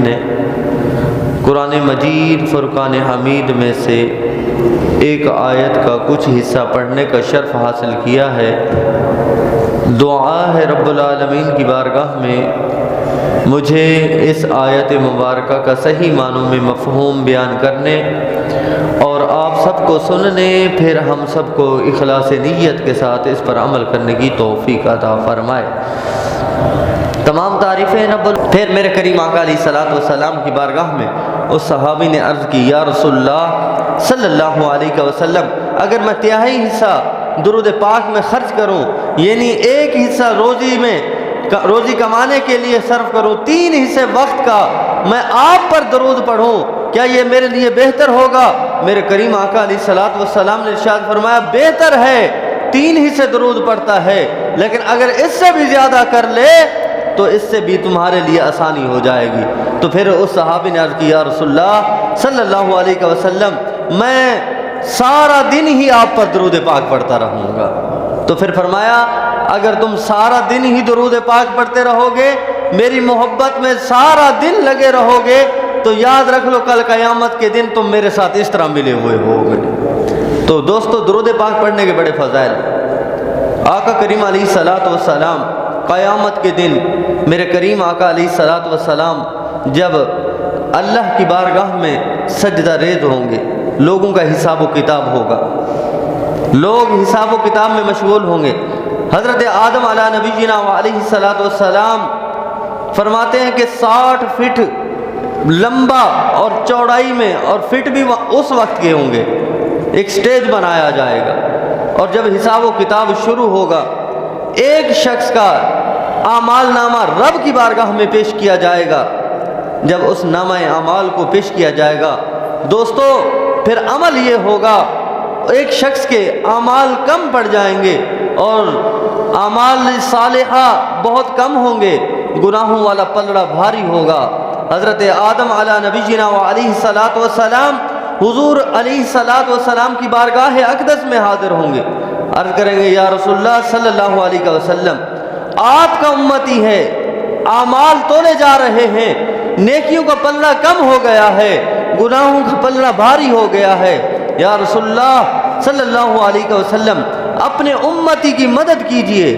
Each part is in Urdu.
نے قرآن مجید فرقان حمید میں سے ایک آیت کا کچھ حصہ پڑھنے کا شرف حاصل کیا ہے۔ دعا ہے رب العالمین کی بارگاہ میں مجھے اس آیت مبارکہ کا صحیح معنوں میں مفہوم بیان کرنے اور آپ سب کو سننے، پھر ہم سب کو اخلاص نیت کے ساتھ اس پر عمل کرنے کی توفیق عطا فرمائے۔ تمام تعریفیں پھر میرے کریم آقا علیہ الصلوۃ والسلام کی بارگاہ میں اس صحابی نے عرض کی، یا رسول اللہ صلی اللہ علیہ وسلم، اگر میں تہائی حصہ درود پاک میں خرچ کروں، یعنی ایک حصہ روزی کمانے کے لیے صرف کروں، 3 حصے وقت کا میں آپ پر درود پڑھوں، کیا یہ میرے لیے بہتر ہوگا؟ میرے کریم آقا علیہ الصلوۃ والسلام نے ارشاد فرمایا، بہتر ہے 3 حصے درود پڑھتا ہے، لیکن اگر اس سے بھی زیادہ کر لے تو اس سے بھی تمہارے لیے آسانی ہو جائے گی۔ تو پھر اس صحابی نے عرض کی، یا رسول اللہ صلی اللہ علیہ وسلم، میں سارا دن ہی آپ پر درود پاک پڑھتا رہوں گا۔ تو پھر فرمایا، اگر تم سارا دن ہی درود پاک پڑھتے رہو گے، میری محبت میں سارا دن لگے رہو گے، تو یاد رکھ لو کل قیامت کے دن تم میرے ساتھ اس طرح ملے ہوئے ہوگے۔ تو دوستو، درود پاک پڑھنے کے بڑے فضائل۔ آقا کریم علیہ الصلوۃ والسلام قیامت کے دن میرے کریم آقا علیہ الصلوۃ والسلام جب اللہ کی بارگاہ میں سجدہ ریز ہوں گے، لوگوں کا حساب و کتاب ہوگا، لوگ حساب و کتاب میں مشغول ہوں گے۔ حضرت آدم علیہ نبینا علیہ الصلوۃ والسلام فرماتے ہیں کہ 60 فٹ لمبا اور چوڑائی میں، اور فٹ بھی اس وقت کے ہوں گے، ایک سٹیج بنایا جائے گا، اور جب حساب و کتاب شروع ہوگا، ایک شخص کا اعمال نامہ رب کی بارگاہ میں پیش کیا جائے گا۔ جب اس نامہ اعمال کو پیش کیا جائے گا، دوستو پھر عمل یہ ہوگا، ایک شخص کے اعمال کم پڑ جائیں گے اور اعمال صالحہ بہت کم ہوں گے، گناہوں والا پلڑا بھاری ہوگا۔ حضرت آدم علیہ نبینا علیہ الصلوۃ والسلام حضور علیہ الصلوۃ والسلام کی بارگاہ اقدس میں حاضر ہوں گے، عرض کریں گے، یا رسول اللہ صلی اللہ علیہ وسلم، آپ کا امتی ہے، اعمال تولے جا رہے ہیں، نیکیوں کا پلڑا کم ہو گیا ہے، گناہوں کا پلڑا بھاری ہو گیا ہے، یا رسول اللہ صلی اللہ علیہ وسلم اپنے امتی کی مدد کیجئے۔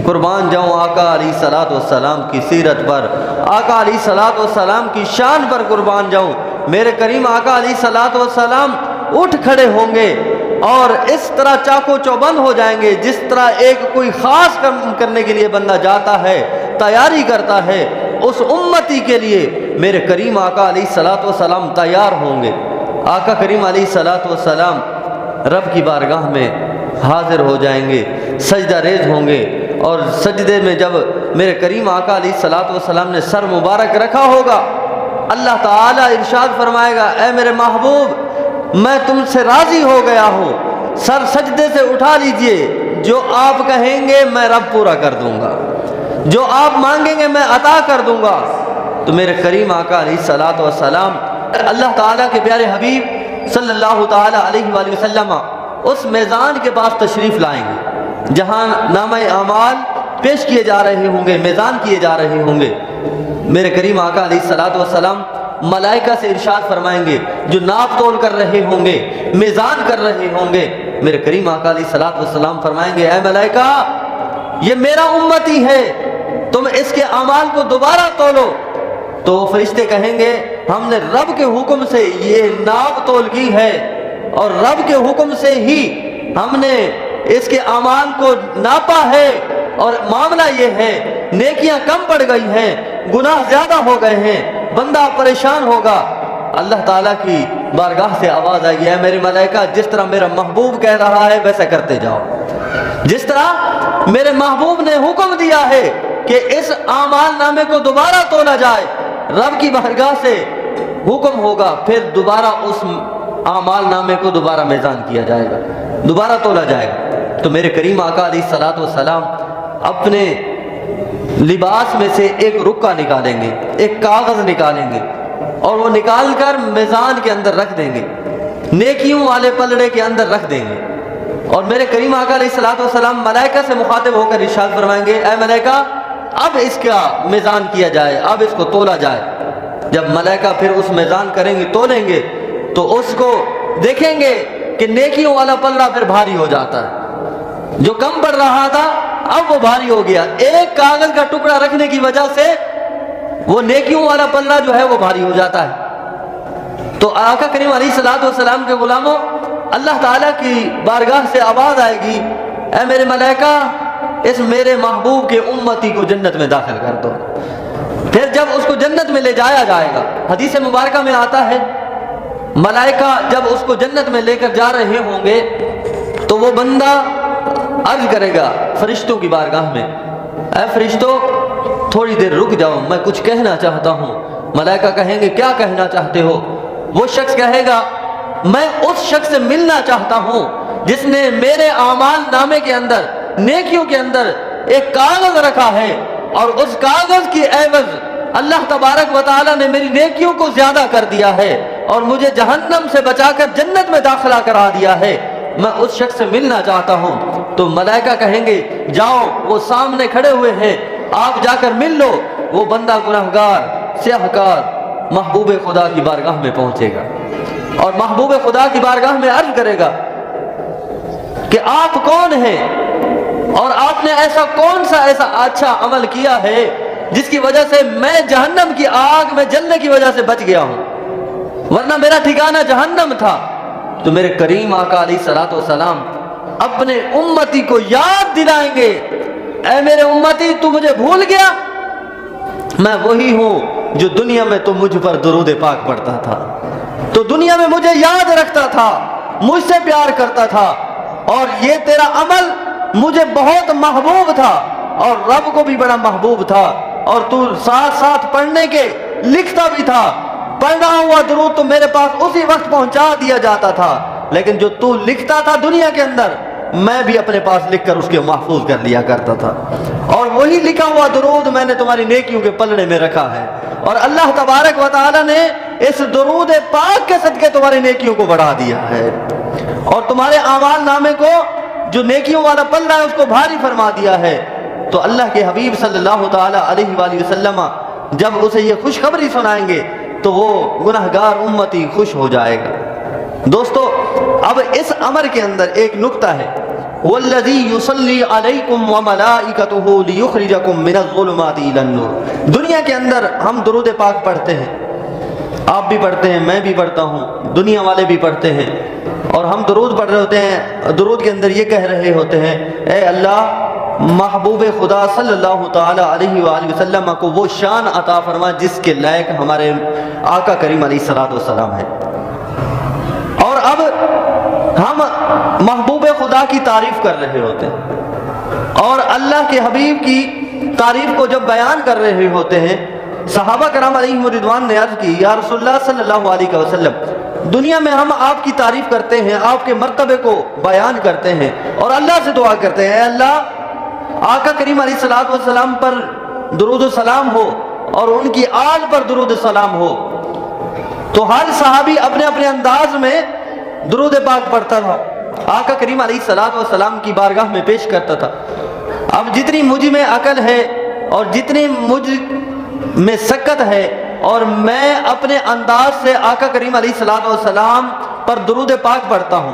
قربان جاؤں آقا علیہ الصلوۃ والسلام کی سیرت پر، آقا علیہ الصلوۃ والسلام کی شان پر قربان جاؤں۔ میرے کریم آقا علیہ الصلوۃ والسلام اٹھ کھڑے ہوں گے اور اس طرح چاقو چوبند ہو جائیں گے، جس طرح ایک کوئی خاص کام کرنے کے لیے بندہ جاتا ہے، تیاری کرتا ہے، اس امتی کے لیے میرے کریم آقا علیہ الصلوۃ والسلام تیار ہوں گے۔ آقا کریم علیہ الصلوۃ والسلام رب کی بارگاہ میں حاضر ہو جائیں گے، سجدہ ریز ہوں گے، اور سجدے میں جب میرے کریم آقا علیہ الصلوۃ والسلام نے سر مبارک رکھا ہوگا، اللہ تعالیٰ ارشاد فرمائے گا، اے میرے محبوب، میں تم سے راضی ہو گیا ہوں، سر سجدے سے اٹھا لیجئے، جو آپ کہیں گے میں رب پورا کر دوں گا، جو آپ مانگیں گے میں عطا کر دوں گا۔ تو میرے کریم آقا علیہ الصلوۃ والسلام اللہ تعالیٰ کے پیارے حبیب صلی اللہ تعالیٰ علیہ وآلہ وسلم اس میزان کے پاس تشریف لائیں گے جہاں نامہ اعمال پیش کیے جا رہے ہوں گے، میزان کیے جا رہے ہوں گے۔ میرے کریم آقا علیہ الصلوۃ والسلام ملائکہ سے ارشاد فرمائیں گے، جو ناپ تول کر رہے ہوں گے، میزان کر رہے ہوں گے، میرے کریم آقا علیہ الصلوۃ والسلام فرمائیں گے، اے ملائکہ، یہ میرا امتی ہے، تم اس کے اعمال کو دوبارہ تولو۔ تو فرشتے کہیں گے، ہم نے رب کے حکم سے یہ ناپ تول کی ہے، اور رب کے حکم سے ہی ہم نے اس کے اعمال کو ناپا ہے، اور معاملہ یہ ہے، نیکیاں کم پڑ گئی ہیں، گناہ زیادہ ہو گئے ہیں، بندہ پریشان ہوگا۔ اللہ تعالیٰ کی بارگاہ سے آواز آئی ہے، میرے ملائکہ، جس طرح میرا محبوب کہہ رہا ہے ویسا کرتے جاؤ، جس طرح میرے محبوب نے حکم دیا ہے کہ اس اعمال نامے کو دوبارہ تولا جائے، رب کی بارگاہ سے حکم ہوگا، پھر دوبارہ اس اعمال نامے کو دوبارہ میزان کیا جائے گا، دوبارہ تولا جائے گا۔ تو میرے کریم آقا علیہ الصلوۃ والسلام اپنے لباس میں سے ایک رکا نکالیں گے، ایک کاغذ نکالیں گے، اور وہ نکال کر میزان کے اندر رکھ دیں گے، نیکیوں والے پلڑے کے اندر رکھ دیں گے، اور میرے کریم آقا علیہ الصلوۃ والسلام ملائکہ سے مخاطب ہو کر ارشاد فرمائیں گے، اے ملائکہ، اب اس کا میزان کیا جائے، اب اس کو تولا جائے۔ جب ملائکہ پھر اس میزان کریں گے، تولیں گے، تو اس کو دیکھیں گے کہ نیکیوں والا پلڑا پھر بھاری ہو جاتا ہے، جو کم پڑ رہا تھا اب وہ بھاری ہو گیا، ایک کاغذ کا ٹکڑا رکھنے کی وجہ سے وہ نیکیوں والا پلڑا جو ہے وہ بھاری ہو جاتا ہے۔ تو آقا کریم علیہ الصلوۃ والسلام کے غلاموں، اللہ تعالیٰ کی بارگاہ سے آواز آئے گی، اے میرے ملائکہ اس میرے محبوب کے امتی کو جنت میں داخل کر دو۔ پھر جب اس کو جنت میں لے جایا جائے گا، حدیث مبارکہ میں آتا ہے ملائکہ جب اس کو جنت میں لے کر جا رہے ہوں گے تو وہ بندہ عرض کرے گا فرشتوں کی بارگاہ میں، اے فرشتوں تھوڑی دیر رک جاؤ، میں کچھ کہنا چاہتا ہوں۔ ملائکہ کہیں گے کیا کہنا چاہتے ہو؟ وہ شخص کہے گا میں اس شخص سے ملنا چاہتا ہوں جس نے میرے اعمال نامے کے اندر، نیکیوں کے اندر ایک کاغذ رکھا ہے، اور اس کاغذ کی عوض اللہ تبارک و تعالیٰ نے میری نیکیوں کو زیادہ کر دیا ہے اور مجھے جہنم سے بچا کر جنت میں داخلہ کرا دیا ہے، میں اس شخص سے ملنا چاہتا ہوں۔ تو ملائکہ کہیں گے جاؤ، وہ سامنے کھڑے ہوئے ہیں، آپ جا کر مل لو۔ وہ بندہ گناہگار، سیاہکار محبوب خدا کی بارگاہ میں پہنچے گا اور محبوب خدا کی بارگاہ میں عرض کرے گا کہ آپ کون ہیں اور آپ نے ایسا کون سا ایسا اچھا عمل کیا ہے جس کی وجہ سے میں جہنم کی آگ میں جلنے کی وجہ سے بچ گیا ہوں، ورنہ میرا ٹھکانہ جہنم تھا۔ تو میرے کریم آقا علیہ الصلوۃ والسلام اپنے امتی کو یاد دلائیں گے، اے میرے امتی تو مجھے بھول گیا، میں وہی ہوں جو دنیا میں تو مجھ پر درود پاک پڑھتا تھا، تو دنیا میں مجھے یاد رکھتا تھا، مجھ سے پیار کرتا تھا، اور یہ تیرا عمل مجھے بہت محبوب تھا اور رب کو بھی بڑا محبوب تھا، اور تو ساتھ ساتھ پڑھنے کے لکھتا بھی تھا، پڑھنا ہوا درود تو میرے پاس اسی وقت پہنچا دیا جاتا تھا، لیکن جو تو لکھتا تھا دنیا کے اندر میں بھی اپنے پاس لکھ کر اس کے محفوظ کر لیا کرتا تھا، اور وہی لکھا ہوا درود میں نے تمہاری نیکیوں کے پلڑے میں رکھا ہے، اور اللہ تبارک و تعالی نے اس درود پاک کے صدقے تمہاری نیکیوں کو بڑھا دیا ہے، اور تمہارے اعمال نامے کو جو نیکیوں والا پلڑا ہے اس کو بھاری فرما دیا ہے۔ تو اللہ کے حبیب صلی اللہ تعالی علیہ وآلہ وسلم جب اسے یہ خوشخبری سنائیں گے تو وہ گناہگار امتی خوش ہو جائے گا۔ دوستو اب اس امر کے اندر ایک نکتہ ہے، والذی یصلی علیکم وملائکتہ لیخرجکم من الظلمات الی النور۔ دنیا کے اندر ہم درود پاک پڑھتے ہیں، آپ بھی پڑھتے ہیں، میں بھی پڑھتا ہوں، دنیا والے بھی پڑھتے ہیں، اور ہم درود پڑھ رہے ہوتے ہیں، درود کے اندر یہ کہہ رہے ہوتے ہیں اے اللہ محبوب خدا صلی اللہ تعالی علیہ وآلہ وسلم کو وہ شان عطا فرما جس کے لائق ہمارے آقا کریم علیہ الصلوۃ والسلام ہے۔ اور اب ہم محبوب خدا کی تعریف کر رہے ہوتے ہیں اور اللہ کے حبیب کی تعریف کو جب بیان کر رہے ہوتے ہیں، صحابہ کرام علیہم رضوان نے عرض کی یا رسول اللہ صلی اللہ علیہ وسلم دنیا میں ہم آپ کی تعریف کرتے ہیں، آپ کے مرتبے کو بیان کرتے ہیں اور اللہ سے دعا کرتے ہیں اے اللہ آقا کریم علیہ الصلوۃ والسلام پر درود و سلام ہو اور ان کی آل پر درود و سلام ہو۔ تو ہر صحابی اپنے اپنے انداز میں درود پاک پڑھتا تھا، آقا کریم علیہ الصلوۃ والسلام کی بارگاہ میں پیش کرتا تھا۔ اب جتنی مجھ میں عقل ہے اور جتنی مجھ میں سکت ہے اور میں اپنے انداز سے آقا کریم علیہ الصلوۃ والسلام پر درود پاک پڑھتا ہوں،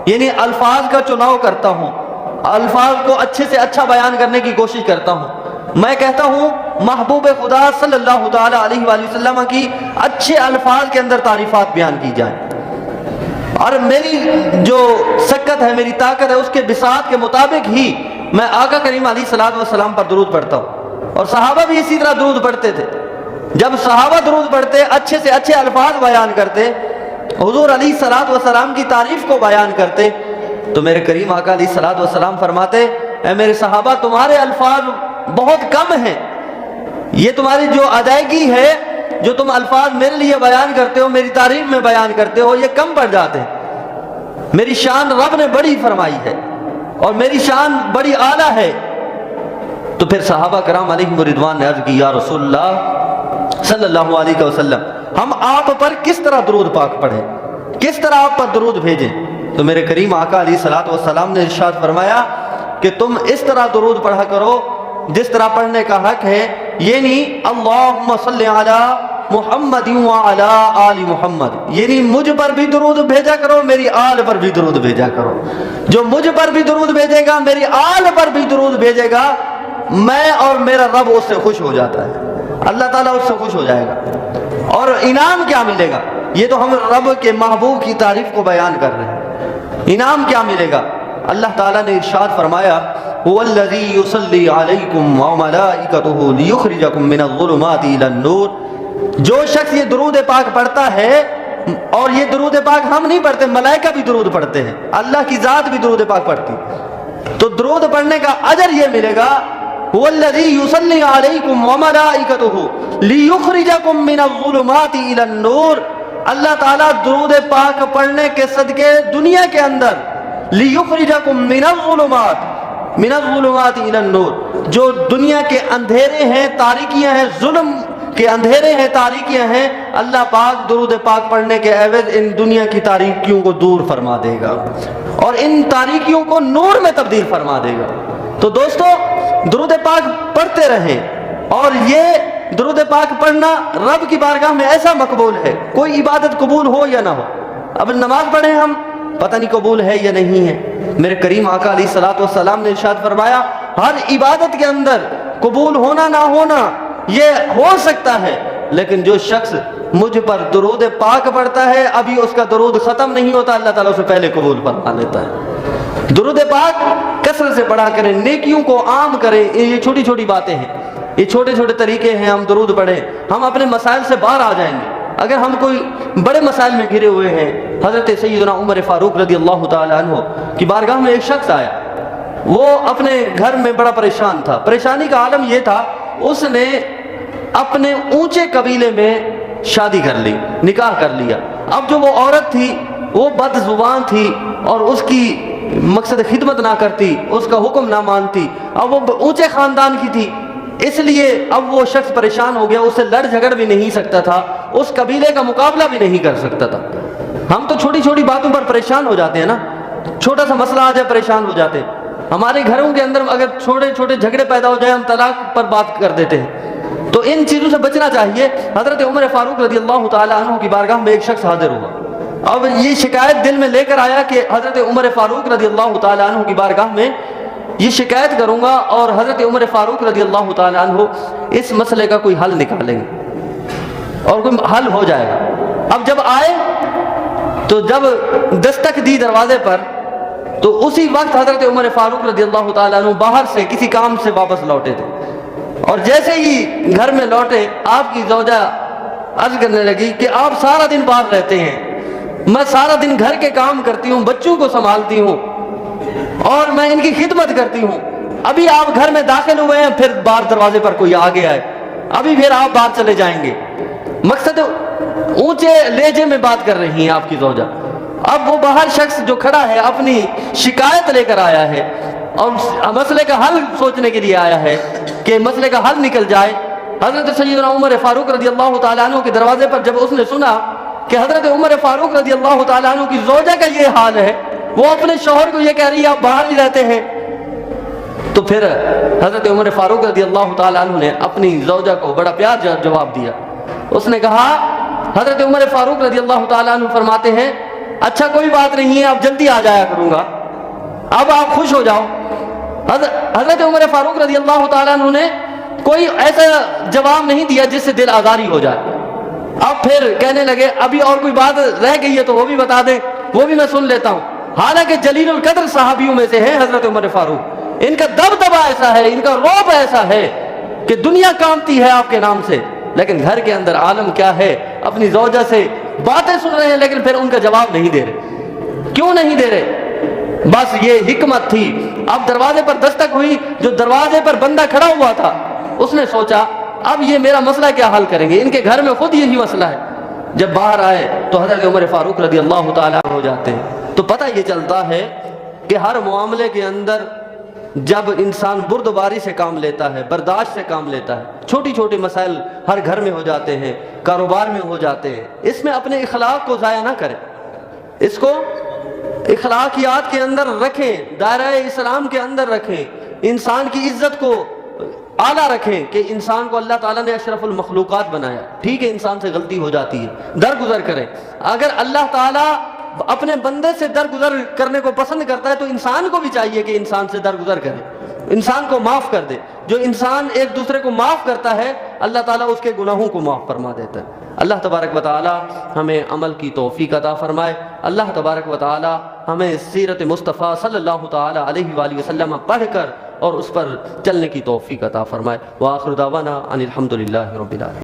یعنی الفاظ کا چناؤ کرتا ہوں، الفاظ کو اچھے سے اچھا بیان کرنے کی کوشش کرتا ہوں۔ میں کہتا ہوں محبوب خدا صلی اللہ تعالی علیہ وآلہ وسلم کی اچھے الفاظ کے اندر تعریفات بیان کی جائیں، اور میری جو سکت ہے، میری طاقت ہے، اس کے بساط کے مطابق ہی میں آقا کریم علیہ الصلوۃ والسلام پر درود پڑھتا ہوں، اور صحابہ بھی اسی طرح درود پڑھتے تھے۔ جب صحابہ درود پڑھتے، اچھے سے اچھے الفاظ بیان کرتے، حضور علیہ الصلوۃ والسلام کی تعریف کو بیان کرتے، تو میرے کریم آقا علیہ الصلوۃ والسلام فرماتے اے میرے صحابہ تمہارے الفاظ بہت کم ہیں، یہ تمہاری جو ادائیگی ہے، جو تم الفاظ میرے لیے بیان کرتے ہو، میری تعریف میں بیان کرتے ہو، یہ کم پڑ جاتے ہیں۔ میری شان رب نے بڑی فرمائی ہے اور میری شان بڑی اعلیٰ ہے۔ تو پھر صحابہ کرام علیہم رضوان نے عرض کی یا رسول اللہ صلی اللہ علیہ وسلم ہم آپ پر کس طرح درود پاک پڑھیں، کس طرح آپ پر درود بھیجیں؟ تو میرے کریم آقا علیہ الصلوۃ والسلام نے ارشاد فرمایا کہ تم اس طرح درود پڑھا کرو جس طرح پڑھنے کا حق ہے، یعنی اللہم صلی علی محمد وعلی آل محمد، یعنی مجھ پر بھی درود بھیجا کرو، میری آل پر بھی درود بھیجا کرو۔ جو مجھ پر بھی درود بھیجے گا، میری آل پر بھی درود بھیجے گا، میں اور میرا رب اس سے خوش ہو جاتا ہے، اللہ تعالیٰ اس سے خوش ہو جائے گا۔ اور انعام کیا ملے گا؟ یہ تو ہم رب کے محبوب کی تعریف کو بیان کر رہے ہیں، انعام کیا ملے گا؟ اللہ تعالیٰ نے ارشاد فرمایا هو الذی یصلی علیکم وملائکتہ لیخرجکم من الظلمات الی النور۔ جو شخص یہ درود پاک پڑھتا ہے، اور یہ درود پاک ہم نہیں پڑھتے، ملائکہ بھی درود پڑھتے ہیں، اللہ کی ذات بھی درود پاک پڑھتی، تو درود پڑھنے کا اجر یہ ملے گا هو الذی یصلی علیکم وملائکتہ لیخرجکم من الظلمات الی النور۔ اللہ تعالیٰ درود پاک پڑھنے کے صدقے دنیا کے اندر لیخرجکم من الظلمات الی النور، جو دنیا کے اندھیرے ہیں، تاریکیاں ہیں، ظلم کے اندھیرے ہیں، تاریکیاں ہیں، اللہ پاک درود پاک پڑھنے کے عوض ان دنیا کی تاریکیوں کو دور فرما دے گا اور ان تاریکیوں کو نور میں تبدیل فرما دے گا۔ تو دوستو درود پاک پڑھتے رہیں، اور یہ درود پاک پڑھنا رب کی بارگاہ میں ایسا مقبول ہے، کوئی عبادت قبول ہو یا نہ ہو۔ اب نماز پڑھیں ہم، پتہ نہیں قبول ہے یا نہیں ہے۔ میرے کریم آقا علیہ الصلوۃ والسلام نے ارشاد فرمایا ہر عبادت کے اندر قبول ہونا نہ ہونا یہ ہو سکتا ہے، لیکن جو شخص مجھ پر درود پاک پڑھتا ہے، ابھی اس کا درود ختم نہیں ہوتا، اللہ تعالیٰ اسے پہلے قبول فرما لیتا ہے۔ درود پاک کثرت سے پڑھا کریں، نیکیوں کو عام کریں۔ یہ چھوٹی چھوٹی باتیں ہیں، یہ چھوٹے چھوٹے طریقے ہیں، ہم درود پڑھیں، ہم اپنے مسائل سے باہر آ جائیں گے۔ اگر ہم کوئی بڑے مسائل میں گھرے ہوئے ہیں، حضرت سیدنا عمر فاروق رضی اللہ تعالیٰ عنہ کی بارگاہ میں ایک شخص آیا، وہ اپنے گھر میں بڑا پریشان تھا۔ پریشانی کا عالم یہ تھا، اس نے اپنے اونچے قبیلے میں شادی کر لی، نکاح کر لیا۔ اب جو وہ عورت تھی وہ بد زبان تھی اور اس کی مقصد خدمت نہ کرتی، اس کا حکم نہ مانتی، اب وہ اونچے خاندان کی تھی، اس لیے اب وہ شخص پریشان ہو گیا، اسے لڑ جھگڑ بھی نہیں سکتا تھا، اس قبیلے کا مقابلہ بھی نہیں کر سکتا تھا۔ ہم تو چھوٹی چھوٹی باتوں پر پریشان ہو جاتے ہیں نا، چھوٹا سا مسئلہ آ جائے پریشان ہو جاتے ہیں۔ ہمارے گھروں کے اندر اگر چھوٹے چھوٹے جھگڑے پیدا ہو جائیں، ہم طلاق پر بات کر دیتے ہیں، تو ان چیزوں سے بچنا چاہیے۔ حضرت عمر فاروق رضی اللہ تعالیٰ عنہ کی بارگاہ میں ایک شخص حاضر ہوا، اب یہ شکایت دل میں لے کر آیا کہ حضرت عمر فاروق رضی اللہ تعالیٰ عنہ کی بارگاہ میں یہ شکایت کروں گا اور حضرت عمر فاروق رضی اللہ تعالیٰ عنہ اس مسئلے کا کوئی حل نکالیں گے اور کوئی حل ہو جائے گا۔ اب جب آئے تو جب دستک دی دروازے پر، تو اسی وقت حضرت عمر فاروق رضی اللہ تعالیٰ عنہ باہر سے کسی کام سے واپس لوٹے تھے، اور جیسے ہی گھر میں لوٹے آپ کی زوجہ عرض کرنے لگی کہ آپ سارا دن باہر رہتے ہیں، میں سارا دن گھر کے کام کرتی ہوں، بچوں کو سنبھالتی ہوں اور میں ان کی خدمت کرتی ہوں، ابھی آپ گھر میں داخل ہوئے ہیں، پھر باہر دروازے پر کوئی آگے آئے، ابھی پھر آپ باہر چلے جائیں گے۔ مقصد اونچے لہجے میں بات کر رہی ہیں آپ کی زوجہ۔ اب وہ باہر شخص جو کھڑا ہے اپنی شکایت لے کر آیا ہے اور مسئلے کا حل سوچنے کے لیے آیا ہے کہ مسئلے کا حل نکل جائے۔ حضرت سیدنا عمر فاروق رضی اللہ تعالیٰ عنہ کے دروازے پر جب اس نے سنا کہ حضرت عمر فاروق رضی اللہ تعالیٰ عنہ کی زوجہ کا یہ حال ہے، وہ اپنے شوہر کو یہ کہہ رہی ہے آپ باہر ہی رہتے ہیں، تو پھر حضرت عمر فاروق رضی اللہ تعالیٰ عنہ نے اپنی زوجہ کو بڑا پیار جواب دیا۔ اس نے کہا، حضرت عمر فاروق رضی اللہ تعالیٰ عنہ فرماتے ہیں اچھا کوئی بات نہیں ہے، اب جلدی آ جایا کروں گا، اب آپ خوش ہو جاؤ۔ حضرت عمر فاروق رضی اللہ تعالیٰ عنہ نے کوئی ایسا جواب نہیں دیا جس سے دل آزاری ہو جائے۔ اب پھر کہنے لگے ابھی اور کوئی بات رہ گئی ہے تو وہ بھی بتا دیں، وہ بھی میں سن لیتا ہوں۔ حالانکہ جلیل القدر صحابیوں میں سے ہیں حضرت عمر فاروق، ان کا دبدبہ ایسا ہے، ان کا رعب ایسا ہے کہ دنیا کانپتی ہے آپ کے نام سے، لیکن گھر کے اندر عالم کیا ہے، اپنی زوجہ سے باتیں سن رہے ہیں لیکن پھر ان کا جواب نہیں دے رہے۔ کیوں نہیں دے رہے؟ بس یہ حکمت تھی۔ اب دروازے پر دستک ہوئی، جو دروازے پر بندہ کھڑا ہوا تھا اس نے سوچا اب یہ میرا مسئلہ کیا حل کریں گے، ان کے گھر میں خود یہی مسئلہ ہے۔ جب باہر آئے تو حضرت عمر فاروق رضی اللہ تعالیٰ ہو جاتے ہیں۔ تو پتہ یہ چلتا ہے کہ ہر معاملے کے اندر جب انسان بردباری سے کام لیتا ہے، برداشت سے کام لیتا ہے، چھوٹی چھوٹی مسائل ہر گھر میں ہو جاتے ہیں، کاروبار میں ہو جاتے ہیں، اس میں اپنے اخلاق کو ضائع نہ کریں، اس کو اخلاقیات کے اندر رکھیں، دائرہ اسلام کے اندر رکھیں، انسان کی عزت کو اعلیٰ رکھیں کہ انسان کو اللہ تعالیٰ نے اشرف المخلوقات بنایا. ٹھیک ہے انسان سے غلطی ہو جاتی ہے, درگزر کریں. اگر اللہ تعالیٰ اپنے بندے سے درگزر کرنے کو پسند کرتا ہے تو انسان کو بھی چاہیے کہ انسان سے درگزر کرے, انسان کو معاف کر دے. جو انسان ایک دوسرے کو معاف کرتا ہے اللہ تعالیٰ اس کے گناہوں کو معاف فرما دیتا ہے. اللہ تبارک و تعالی ہمیں عمل کی توفیق عطا فرمائے. اللہ تبارک و تعالی ہمیں سیرت مصطفیٰ صلی اللہ تعالی علیہ وآلہ وسلم پڑھ کر اور اس پر چلنے کی توفیق عطا فرمائے. وآخر دعوانا ان الحمد للہ رب العالمین.